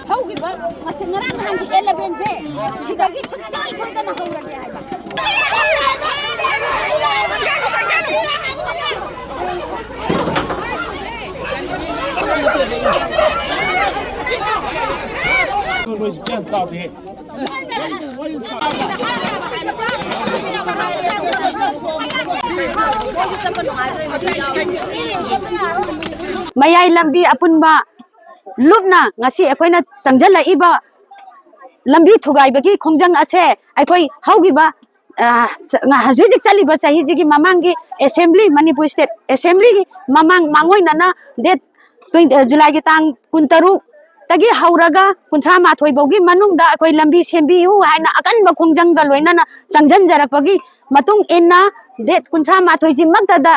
haugiba ngasi ngarang hangi 11 je sidagi chukchai choidana haurage haiba Mayai Lambi apunba lupna ngasi akoina changjala iba lambi thugai bagi khongjang ase akoi haugiba hajudik chaliba chahi jigi mamangi assembly Manipur state assembly mamang mangoi nana date 20 July gi tang 13 tagi hauraga 38 bogi manungda akoi lambi sembi hu haina akanba khongjang ga loinana changjan jarakpagi matung enna date 38 ji magda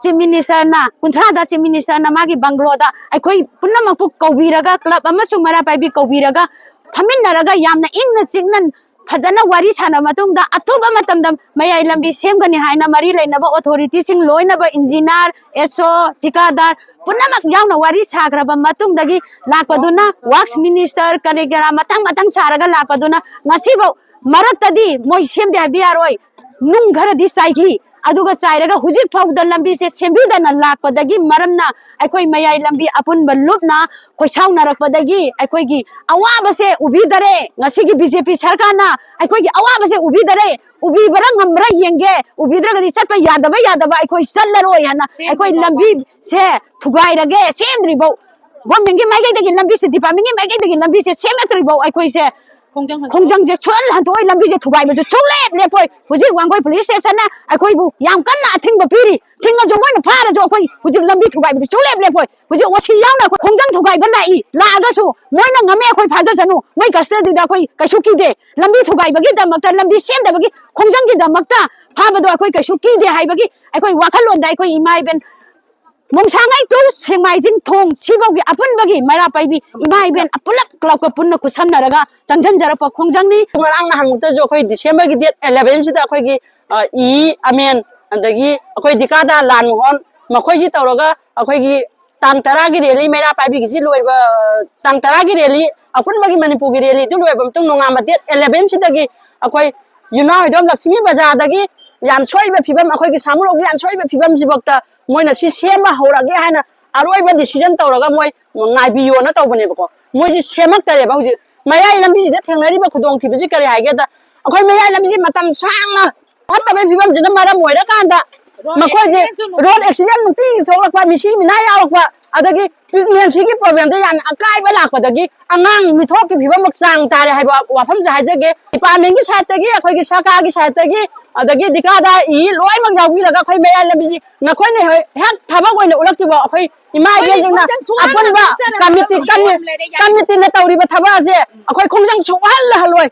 Chief Minister na kunthada Chief Minister na magi bangloda aikoi punnamak pu kaubiraga club amasung mara paibi kaubiraga phaminaraga yamna ingna chingnan phajana wari sana matungda athuba matamda Mayai Lambi semgani haina mari lainaba authority sing loinaba engineer SO tikadar punnamak yauna wari sagraba matungdagi lakpaduna works minister kanegara matang saraga lakpaduna ngasibo maraktadi moi semde habiaroi nung gharadi saigi aduga chairaga hujik phawda lambi se sembidana lakpadagi maramna aikoi Mayai Lambi apun balupna koisau narakpadagi aikoi gi awaba se ubidare ngasi gi BJP sarkarna aikoi gi awaba se ubidare ubibara ngamra yenge ubidraga di chatpa yadaba aikoi sallaroi hana aikoi lambi se thugairage semdribo gomengi maigai dagi lambi se dipamengi maigai dagi lambi se semetribo aikoi se Khongjang je chol han thoi lambi je thugai ba chole lepoi huji Wangoi Police Station na akoi bu yam kanna thingba piri thinga jo moina phara jo akoi huji lambi thugai ba chole lepoi huji osi yauna khongjang thugai ba lai la ga su moina ngame akoi phaja janu moi custody da akoi kaisu ki de lambi thugai ba gi damakta lambi sem da ba gi khongjang gi damakta phaba do akoi kaisu ki de hai ba gi akoi wakhalon da akoi imai ben Mongsangai tu sengmai jing thong sibogi apun bagi mara paibi imai ben apulak klauka punna kusamnaraga changjan jarapa khongjang ni ngarang na hangta jo khoi December gi date 11 sida khoi gi amen andagi khoi dikada lan hon makhoi ji tawraga khoi gi tang tara gi reli mera paibi gi loiba tang tara gi reli apun bagi Manipur gi reli du loiba tung nongama date 11 sida gi khoi yunai dom Lakshmi Bazaar dagi yan choiba phibam akhoi gi Samurou gi yan choiba phibam jibakta moina si sema haurage haina aroiba decision tawraga moi ngaibiyo na tawbane bako moi ji semak tare ba huji Mayai Lambi da thengnari ba khudong thi biji kare haige da akhoi Mayai Lambi matam sangna hatta be phibam jina mara moira kanda makoi je road accident nupi thokla misi mina yawakwa adagi pregnancy gi problem da yan akai ba lakwa dagi angang mithok ki phibam chang tare haiba wafam ja haijege department gi side gi akhoi gi saka gi side gi adagi dikada I loi mang jawi laga khoi Mayai Lambi ji na khoi ne hek thabak oina ulakti ba khoi imai be jingna apun ba committee na tawri ba thaba je akhoi khongjang suwal haloi